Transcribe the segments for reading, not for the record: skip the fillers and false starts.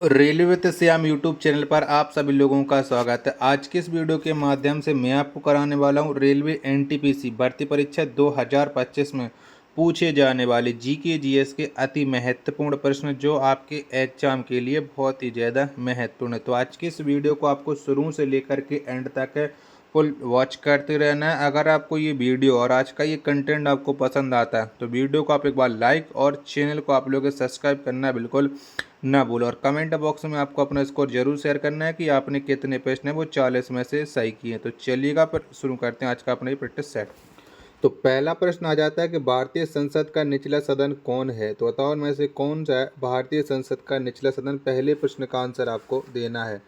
Railway with Shyam YouTube channel पर आप सभी लोगों का स्वागत है। आज की इस वीडियो के माध्यम से मैं आपको कराने वाला हूं रेलवे एनटीपीसी भर्ती परीक्षा 2025 में पूछे जाने वाले जीके जीएस के अति महत्वपूर्ण प्रश्न जो आपके एग्जाम के लिए बहुत ही ज़्यादा महत्वपूर्ण है। तो आज की इस वीडियो को आपको शुरू से लेकर के एंड तक फुल वॉच करते रहना है। अगर आपको ये वीडियो और आज का ये कंटेंट आपको पसंद आता है तो वीडियो को आप एक बार लाइक और चैनल को आप लोग सब्सक्राइब करना बिल्कुल ना भूलो और कमेंट बॉक्स में आपको अपना स्कोर जरूर शेयर करना है कि आपने कितने प्रश्न है वो 40 में से सही किए। तो चलिएगा पर शुरू करते हैं आज का अपना ये प्रैक्टिस सेट। तो पहला प्रश्न आ जाता है कि भारतीय संसद का निचला सदन कौन है। तो बताओ इनमें से कौन सा है भारतीय संसद का निचला सदन। पहले प्रश्न का आंसर आपको देना है।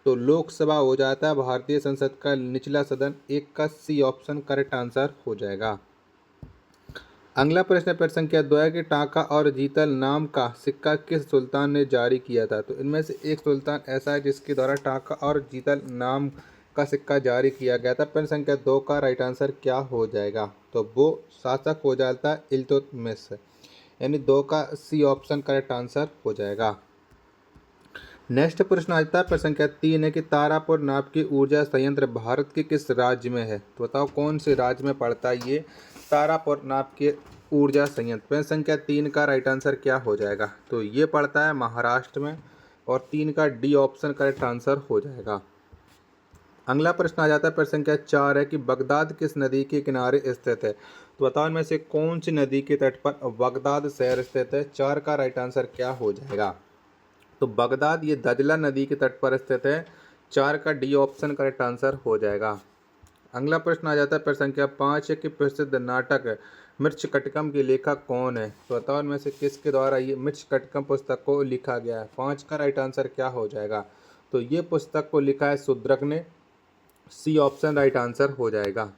तो लोकसभा हो जाता है भारतीय संसद का निचला सदन। एक का सी ऑप्शन करेक्ट आंसर हो जाएगा। अगला प्रश्न प्रश्न संख्या 2 है कि टाका और जीतल नाम का सिक्का किस सुल्तान ने जारी किया था। तो इनमें से एक सुल्तान ऐसा है जिसके द्वारा टाका और जीतल नाम का सिक्का जारी किया गया था। प्रश्न संख्या 2 का राइट आंसर क्या हो जाएगा। तो वो शासक हो जाता है इल्तुतमिश, यानी 2 का सी ऑप्शन करेक्ट आंसर हो जाएगा। नेक्स्ट प्रश्न आता है प्रश्न संख्या 3 है कि तारापुर नाप की ऊर्जा संयंत्र भारत के किस राज्य में है। तो बताओ कौन से राज्य में पड़ता है ये तारापुर नाप के ऊर्जा संयंत्र। प्रश्न संख्या 3 का राइट आंसर क्या हो जाएगा। तो ये पड़ता है महाराष्ट्र में और 3 का डी ऑप्शन करेक्ट आंसर हो जाएगा। अगला प्रश्न आ जाता है प्रश्न संख्या 4 है कि बगदाद किस नदी के किनारे स्थित है। तो बताओ इनमें से कौन सी नदी के तट पर बगदाद शहर स्थित है। 4 का राइट आंसर क्या हो जाएगा। तो बगदाद ये दजला नदी के तट पर स्थित है। 4 का डी ऑप्शन करेक्ट आंसर हो जाएगा। अगला प्रश्न आ जाता है प्रश्न संख्या 5 है कि प्रसिद्ध नाटक मृच्छकटिकम के लेखक कौन है। तो बताओ इनमें से किसके द्वारा ये मृच्छकटिकम पुस्तक को लिखा गया है। 5 का राइट आंसर क्या हो जाएगा। तो ये पुस्तक को लिखा है शूद्रक ने। सी ऑप्शन राइट आंसर हो जाएगा।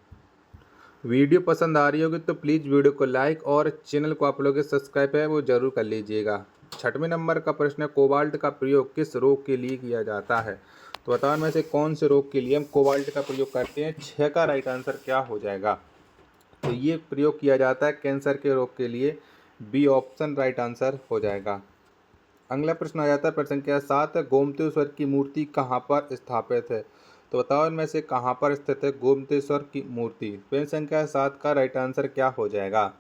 वीडियो पसंद आ रही होगी तो प्लीज़ वीडियो को लाइक और चैनल को आप लोग सब्सक्राइब है वो जरूर कर लीजिएगा। 6वें नंबर का प्रश्न है कोबाल्ट का प्रयोग किस रोग के लिए किया जाता है। तो बताओ में से कौन से रोग के लिए हम कोबाल्ट का प्रयोग करते हैं। 6 का राइट आंसर क्या हो जाएगा। तो ये प्रयोग किया जाता है कैंसर के रोग के लिए। बी ऑप्शन राइट आंसर हो जाएगा। अगला प्रश्न आ जाता है प्रश्न संख्या 7 गोमतेश्वर की मूर्ति कहाँ पर स्थापित है। तो बताओ इनमें से कहाँ पर स्थित है गोमतेश्वर की मूर्ति। प्रश्न संख्या 7 का राइट आंसर क्या हो जाएगा।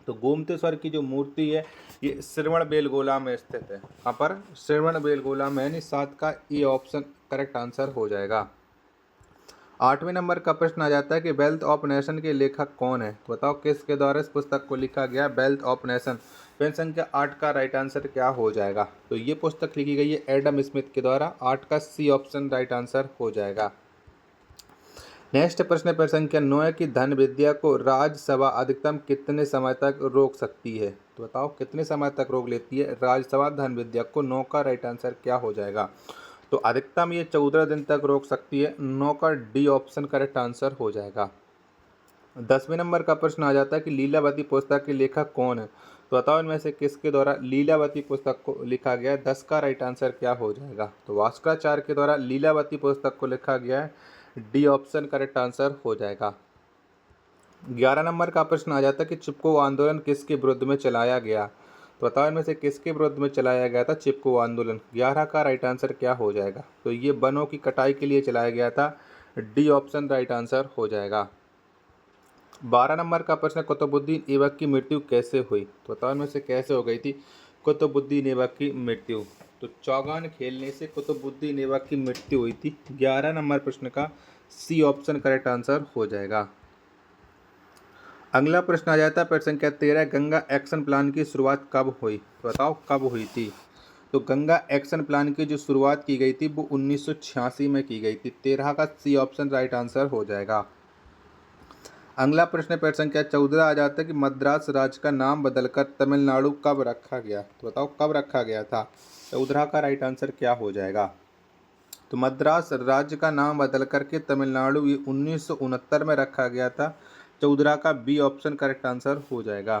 तो गोमतेश्वर की जो मूर्ति है ये श्रवण बेलगोला में स्थित है। कहाँ पर श्रवण बेलगोला में, यानी 7 का ए ऑप्शन करेक्ट आंसर हो जाएगा। 8वें नंबर का प्रश्न आ जाता है कि वेल्थ ऑफ नेशन के लेखक कौन है। तो बताओ किसके द्वारा इस पुस्तक को लिखा गया वेल्थ ऑफ नेशन। प्रश्न संख्या 8 का राइट आंसर क्या हो जाएगा। तो ये पुस्तक लिखी गई है एडम स्मिथ के द्वारा। 8 का सी ऑप्शन राइट आंसर हो जाएगा। नेक्स्ट प्रश्न प्रश्न संख्या 9 की धन विद्या को राज्यसभा अधिकतम कितने समय तक रोक सकती है। तो बताओ कितने समय तक रोक लेती है राज्यसभा धन विद्या को। 9 का राइट आंसर क्या हो जाएगा। तो अधिकतम ये 14 दिन तक रोक सकती है। 9 का डी ऑप्शन करेक्ट आंसर हो जाएगा। 10वें नंबर का प्रश्न आ जाता है कि लीलावती पुस्तक के लेखक कौन है। तो बताओ इनमें से किसके द्वारा लीलावती पुस्तक को लिखा गया है। 10 का राइट आंसर क्या हो जाएगा। तो भास्कराचार्य के द्वारा लीलावती पुस्तक को लिखा गया है। डी ऑप्शन करेक्ट आंसर हो जाएगा। 11 नंबर का प्रश्न आ जाता है कि चिपको आंदोलन किसके विरुद्ध में चलाया गया। तो बताओ इनमें से किसके विरुद्ध में चलाया गया था चिपको आंदोलन। 11 का राइट आंसर क्या हो जाएगा। तो ये वनों की कटाई के लिए चलाया गया था। डी ऑप्शन राइट आंसर हो जाएगा। 12 नंबर का प्रश्न कुतुबुद्दीन ऐबक की मृत्यु कैसे हुई। तो बताओ इनमें से कैसे हो गई थी कुतुबुद्दीन ऐबक की मृत्यु। तो चौगान खेलने से कुतुबुद्दीन ऐबक की मृत्यु हुई थी। 11 नंबर प्रश्न का सी ऑप्शन करेक्ट आंसर हो जाएगा। अगला प्रश्न आ जाता है प्रश्न संख्या 13 गंगा एक्शन प्लान की शुरुआत कब हुई। तो बताओ कब हुई थी। तो गंगा एक्शन प्लान की जो शुरुआत की गई थी वो 1986 में की गई थी। 13 का सी ऑप्शन राइट आंसर हो जाएगा। अगला प्रश्न प्रश्न संख्या 14 आ जाता है कि मद्रास राज्य का नाम बदलकर तमिलनाडु कब रखा गया। तो बताओ कब रखा गया था। 14 का राइट आंसर क्या हो जाएगा। तो मद्रास राज्य का नाम बदल करके तमिलनाडु 1969 में रखा गया था। 14 का बी ऑप्शन करेक्ट आंसर हो जाएगा।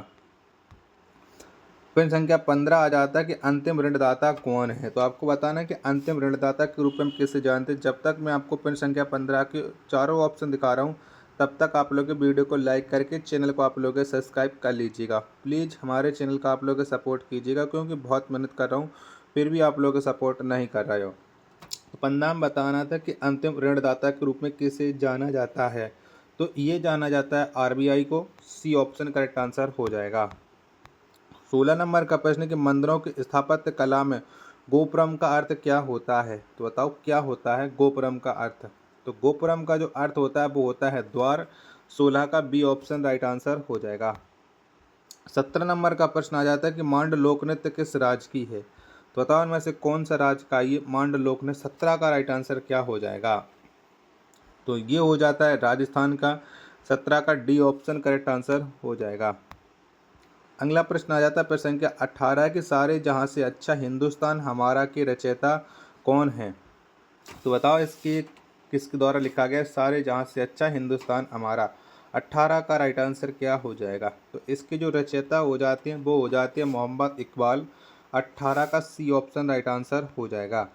प्रश्न संख्या 15 आ जाता है कि अंतिम ऋणदाता कौन है। तो आपको बताना है कि अंतिम ऋणदाता के रूप में किसे जानते हैं। जब तक मैं आपको प्रश्न संख्या 15 के चारों ऑप्शन दिखा रहा हूँ तब तक आप लोग वीडियो को लाइक करके चैनल को आप लोग सब्सक्राइब कर लीजिएगा। प्लीज़ हमारे चैनल का आप लोग सपोर्ट कीजिएगा क्योंकि बहुत मेहनत कर रहा हूँ। फिर भी आप लोग सपोर्ट नहीं कर रहे हो। तो पंद्रह में बताना था कि अंतिम ऋणदाता के रूप में किसे जाना जाता है, तो ये जाना जाता है आरबीआई को। सी ऑप्शन करेक्ट आंसर हो जाएगा। 16 नंबर का प्रश्न है कि मंदिरों की स्थापत्य कला में गोपुरम का अर्थ क्या होता है, तो बताओ क्या होता है गोपुरम का अर्थ। तो गोपुरम का जो अर्थ होता है वो होता है द्वार। 16 का बी ऑप्शन राइट आंसर हो जाएगा। 17 नंबर का प्रश्न आ जाता है कि मांड लोक नृत्य किस राज्य की है, तो बताओ इनमें से कौन सा राज्य का ये मांड लोक नृत्य। 17 का राइट आंसर क्या हो जाएगा, तो ये हो जाता है राजस्थान का। 17 का डी ऑप्शन करेक्ट आंसर हो जाएगा। अगला प्रश्न आ जाता है प्रश्न संख्या 18 कि सारे जहां से अच्छा हिंदुस्तान हमारा के रचयिता कौन है, तो बताओ इसके किसके द्वारा लिखा गया है सारे जहां से अच्छा हिंदुस्तान हमारा। 18 का राइट आंसर क्या हो जाएगा, तो इसके जो रचयिता हो जाते हैं वो हो जाते हैं मोहम्मद इकबाल। 18 का सी ऑप्शन राइट आंसर हो जाएगा।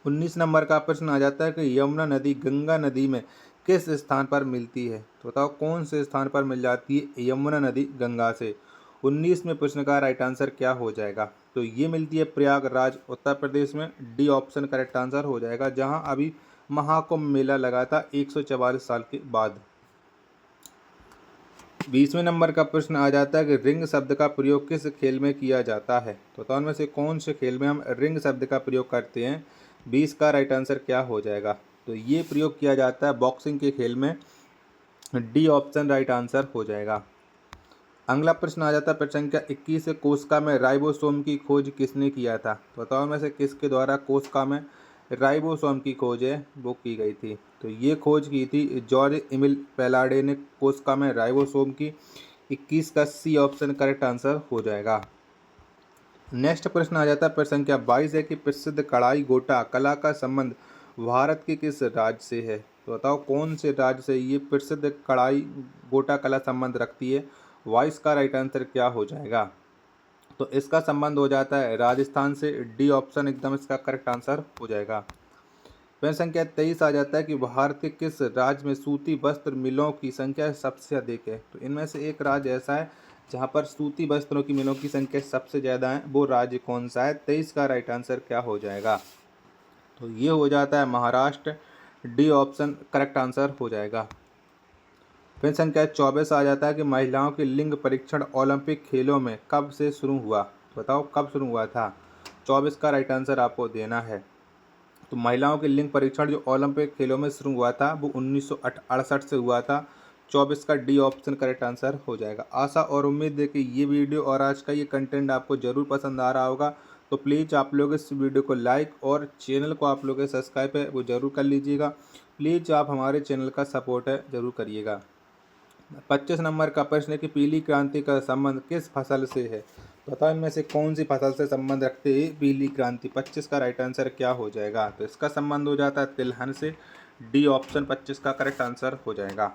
19 नंबर का प्रश्न आ जाता है कि यमुना नदी गंगा नदी में किस स्थान पर मिलती है, तो बताओ कौन से स्थान पर मिल जाती है यमुना नदी गंगा से। 19 में प्रश्न का राइट आंसर क्या हो जाएगा, तो ये मिलती है प्रयागराज उत्तर प्रदेश में। डी ऑप्शन करेक्ट आंसर हो जाएगा, जहां अभी महाकुंभ मेला लगा था 144 साल के बाद। 20वें नंबर का प्रश्न आ जाता है कि रिंग शब्द का प्रयोग किस खेल में किया जाता है, तो बताओ उनमें से कौन से खेल में हम रिंग शब्द का प्रयोग करते हैं। 20 का राइट आंसर क्या हो जाएगा, तो ये प्रयोग किया जाता है बॉक्सिंग के खेल में। डी ऑप्शन राइट आंसर हो जाएगा। अगला प्रश्न आ जाता है प्रश्न संख्या 21 कोशिका में राइबोसोम की खोज किसने किया था, तो बताओ में से किसके द्वारा कोशिका में राइबोसोम की खोज है वो की गई थी, तो ये खोज की थी जॉर्ज एमिल पेलाडे ने कोशिका में राइबोसोम की। 21 का सी ऑप्शन करेक्ट आंसर हो जाएगा। नेक्स्ट प्रश्न आ जाता है प्रश्न संख्या 22 है कि प्रसिद्ध कढ़ाई गोटा कला का संबंध भारत के किस राज्य से है, तो बताओ कौन से राज्य से ये प्रसिद्ध कढ़ाई गोटा कला संबंध रखती है। 22 का राइट आंसर क्या हो जाएगा, तो इसका संबंध हो जाता है राजस्थान से। डी ऑप्शन एकदम इसका करेक्ट आंसर हो जाएगा। प्रश्न संख्या 23 आ जाता है कि भारत के किस राज्य में सूती वस्त्र मिलों की संख्या सबसे अधिक है, तो इनमें से एक राज्य ऐसा है जहां पर सूती वस्त्रों की मिलों की संख्या सबसे ज़्यादा है, वो राज्य कौन सा है। 23 का राइट आंसर क्या हो जाएगा, तो ये हो जाता है Maharashtra. D option correct answer हो जाएगा। फिर संख्या 24 आ जाता है कि महिलाओं के लिंग परीक्षण ओलंपिक खेलों में कब से शुरू हुआ, तो बताओ कब शुरू हुआ था। 24 का राइट आंसर आपको देना है। तो महिलाओं के लिंग परीक्षण जो ओलंपिक खेलों में शुरू हुआ था वो 1968 से हुआ था। 24 का डी ऑप्शन करेक्ट आंसर हो जाएगा। आशा और उम्मीद है कि ये वीडियो और आज का ये कंटेंट आपको ज़रूर पसंद आ रहा होगा, तो प्लीज़ आप लोग इस वीडियो को लाइक और चैनल को आप लोग सब्सक्राइब है वो ज़रूर कर लीजिएगा। प्लीज़ आप हमारे चैनल का सपोर्ट है ज़रूर करिएगा। 25 नंबर का प्रश्न है कि पीली क्रांति का संबंध किस फसल से है, बताओ इनमें से कौन सी फसल से संबंध रखते हैं पीली क्रांति। 25 का राइट आंसर क्या हो जाएगा, तो इसका संबंध हो जाता है तिलहन से। डी ऑप्शन 25 का करेक्ट आंसर हो जाएगा।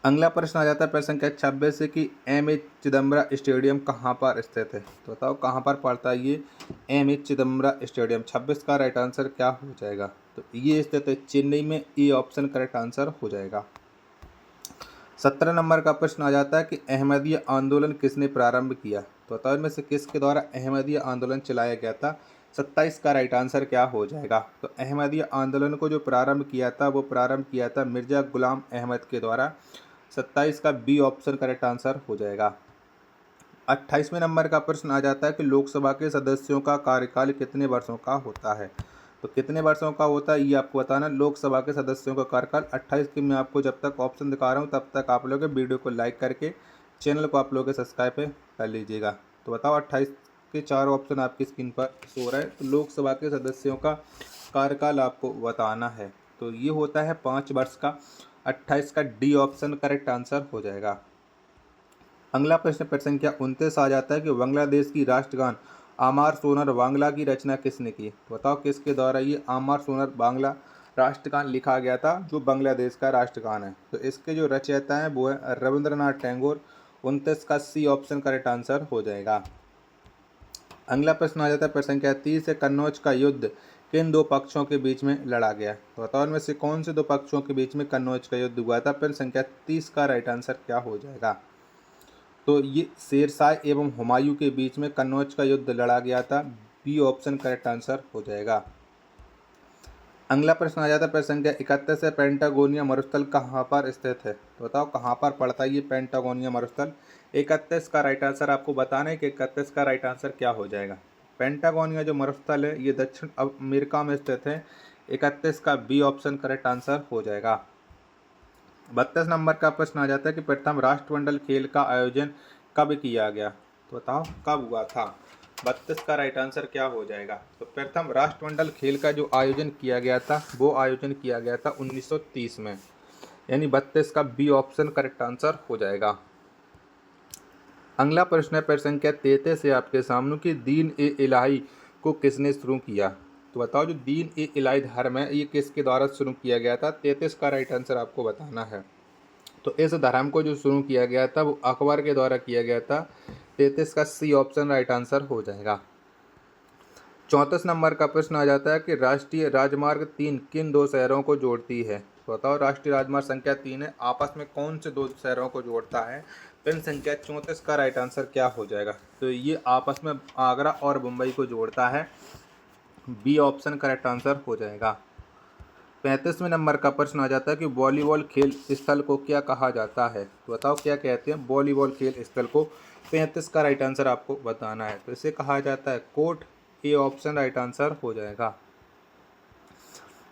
अगला प्रश्न आ जाता है प्रश्न संख्या 26 से कि एम.ए. चिदम्बरा स्टेडियम कहाँ पर स्थित है, तो बताओ कहाँ पर पड़ता है ये एम.ए. चिदम्बरा स्टेडियम। 26 का राइट आंसर क्या हो जाएगा, तो ये स्थित है चेन्नई में। ए ऑप्शन करेक्ट आंसर हो जाएगा। 17 नंबर का प्रश्न आ जाता है कि अहमदिया आंदोलन किसने प्रारंभ किया, तो बताओ इनमें से किसके द्वारा अहमदिया आंदोलन चलाया गया था। 27 का राइट आंसर क्या हो जाएगा, तो अहमदिया आंदोलन को जो प्रारंभ किया था वो प्रारंभ किया था मिर्जा गुलाम अहमद के द्वारा। 27 का बी ऑप्शन करेक्ट आंसर हो जाएगा। 28वें नंबर का प्रश्न आ जाता है कि लोकसभा के सदस्यों का कार्यकाल कितने वर्षों का होता है, तो कितने वर्षों का होता है ये आपको बताना। लोकसभा के सदस्यों का कार्यकाल 28 के मैं आपको जब तक ऑप्शन दिखा रहा हूँ तब तक आप लोग वीडियो को लाइक करके चैनल को आप लोग सब्सक्राइब कर लीजिएगा। तो बताओ 28 के 4 ऑप्शन आपकी स्क्रीन पर शो रहा है, तो लोकसभा के सदस्यों का कार्यकाल आपको बताना है, तो ये होता है 5 वर्ष का। 28 का डी ऑप्शन करेक्ट आंसर हो जाएगा। अगला प्रश्न प्रश्न संख्या 29 आ जाता है कि बांग्लादेश की राष्ट्रगान आमार सोनार बांग्ला की रचना किसने की, बताओ किसके द्वारा ये आमार सोनार बांग्ला राष्ट्रगान लिखा गया था जो बांग्लादेश का राष्ट्रगान है। तो इसके जो रचयिता हैं वो है रविंद्रनाथ टैगोर। 29 का सी ऑप्शन करेक्ट आंसर हो जाएगा। अगला प्रश्न आ जाता है प्रश्न संख्या 30 कन्नौज का युद्ध किन दो पक्षों के बीच में लड़ा गया, तो बताओ इनमें से कौन से दो पक्षों के बीच में कन्नौज का युद्ध हुआ था। प्रश्न संख्या 30 का राइट आंसर क्या हो जाएगा, तो ये शेरशाह एवं हुमायूं के बीच में कन्नौज का युद्ध लड़ा गया था। बी ऑप्शन करेक्ट आंसर हो जाएगा। अगला प्रश्न आ जाता है प्रश्न संख्या 31 है, पेंटागोनिया मरुस्थल कहाँ पर स्थित है? तो बताओ कहाँ पर पड़ता है ये पेंटागोनिया मरुस्थल। 31 का राइट आंसर आपको बताना है कि 31 का राइट आंसर क्या हो जाएगा। पेंटागोनिया जो मरुस्थल है ये दक्षिण अमेरिका में स्थित है। 31 का बी ऑप्शन करेक्ट आंसर हो जाएगा। 32 नंबर का प्रश्न आ जाता है कि प्रथम राष्ट्रमंडल खेल का आयोजन कब किया गया? तो बताओ कब हुआ था। 32 का राइट आंसर क्या हो जाएगा? तो प्रथम राष्ट्रमंडल खेल का जो आयोजन किया गया था वो आयोजन किया गया था 1930 में, यानी 32 का बी ऑप्शन करेक्ट आंसर हो जाएगा। अगला प्रश्न है प्रश्न संख्या 33 से आपके सामने कि दीन ए इलाही को किसने शुरू किया? तो बताओ जो दीन ए इलाही धर्म है ये किसके द्वारा शुरू किया गया था? 33 का राइट आंसर आपको बताना है। तो इस धर्म को जो शुरू किया गया था वो अकबर के द्वारा किया गया था। 33 का सी ऑप्शन राइट आंसर हो जाएगा। 34 नंबर का प्रश्न आ जाता है कि राष्ट्रीय राजमार्ग 3 किन दो शहरों को जोड़ती है? तो बताओ राष्ट्रीय राजमार्ग संख्या 3 है, आपस में कौन से दो शहरों को जोड़ता है? प्रश्न संख्या 34 का राइट आंसर क्या हो जाएगा? तो ये आपस में आगरा और मुंबई को जोड़ता है। बी ऑप्शन करेक्ट आंसर हो जाएगा। 35वें नंबर का प्रश्न आ जाता है कि वॉलीबॉल खेल स्थल को क्या कहा जाता है? तो बताओ क्या कहते हैं वॉलीबॉल खेल स्थल को? 35 का राइट आंसर आपको बताना है। तो इसे कहा जाता है court. A option right answer हो जाएगा।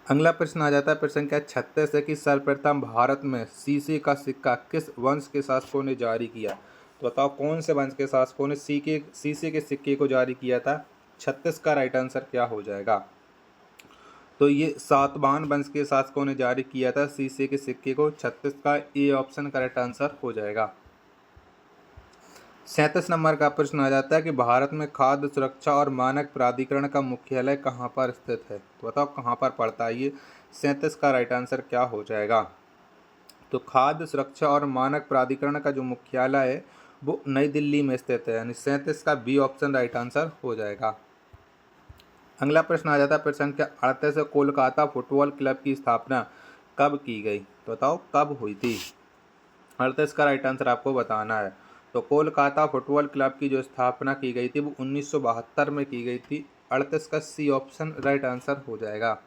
अगला प्रश्न आ जाता है प्रश्न संख्या 36 है कि सर्वप्रथम भारत में सीसे का सिक्का किस वंश के शासकों ने जारी किया? तो बताओ कौन से वंश के शासकों ने सीसे के सिक्के को जारी किया था? 36 का राइट आंसर क्या हो जाएगा? तो ये सातवाहन वंश के शासकों ने जारी किया था सीसे के सिक्के को। 36 का ए ऑप्शन करेक्ट आंसर हो जाएगा। 37 नंबर का प्रश्न आ जाता है कि भारत में खाद्य सुरक्षा और मानक प्राधिकरण का मुख्यालय कहाँ पर स्थित है? तो बताओ कहाँ पर पड़ता है ये? 37 का राइट आंसर क्या हो जाएगा? तो खाद्य सुरक्षा और मानक प्राधिकरण का जो मुख्यालय है वो नई दिल्ली में स्थित है, यानी 37 का बी ऑप्शन राइट आंसर हो जाएगा। अगला प्रश्न आ जाता है प्रश्न संख्या 38 है, कोलकाता फुटबॉल क्लब की स्थापना कब की गई? तो बताओ कब हुई थी? 38 का राइट आंसर आपको बताना है। तो कोलकाता फुटबॉल क्लब की जो स्थापना की गई थी वो 1972 में की गई थी। 38 का सी ऑप्शन राइट आंसर हो जाएगा।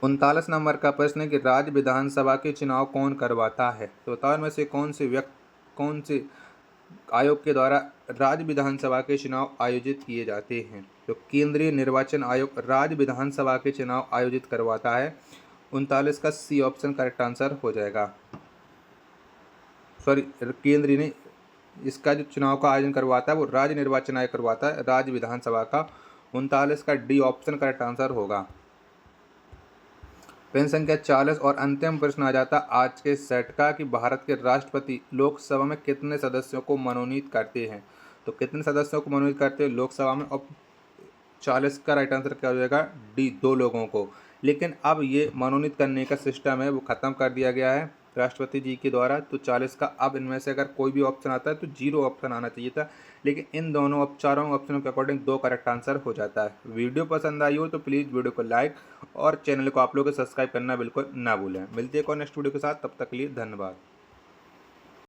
39 नंबर का प्रश्न है कि राज्य विधानसभा के चुनाव कौन करवाता है? तो बताओ में से कौन से आयोग के द्वारा राज्य विधानसभा के चुनाव आयोजित किए जाते हैं? तो केंद्रीय निर्वाचन आयोग राज्य विधानसभा के चुनाव आयोजित करवाता है। 39 का सी ऑप्शन करेक्ट आंसर हो जाएगा। सॉरी, केंद्रीय नहीं, इसका जो चुनाव का आयोजन करवाता है वो राज्य निर्वाचन आयोग करवाता है, राज्य विधानसभा का। 39 का डी ऑप्शन करेक्ट आंसर होगा। प्रश्न संख्या 40 और अंतिम प्रश्न आ जाता आज के सेट का कि भारत के राष्ट्रपति लोकसभा में कितने सदस्यों को मनोनीत करते हैं? तो कितने सदस्यों को मनोनीत करते हैं लोकसभा में? और 40 का राइट आंसर क्या हो जाएगा? डी, 2 लोगों को। लेकिन अब ये मनोनीत करने का सिस्टम है वो ख़त्म कर दिया गया है राष्ट्रपति जी के द्वारा। तो 40 का अब इनमें से अगर कोई भी ऑप्शन आता है तो 0 ऑप्शन आना चाहिए था, लेकिन इन दोनों चारों ऑप्शनों के अकॉर्डिंग 2 करेक्ट आंसर हो जाता है। वीडियो पसंद आई हो तो प्लीज़ वीडियो को लाइक और चैनल को आप लोग सब्सक्राइब करना बिल्कुल ना भूलें। मिलते हैं नेक्स्ट वीडियो के साथ, तब तक के लिए धन्यवाद।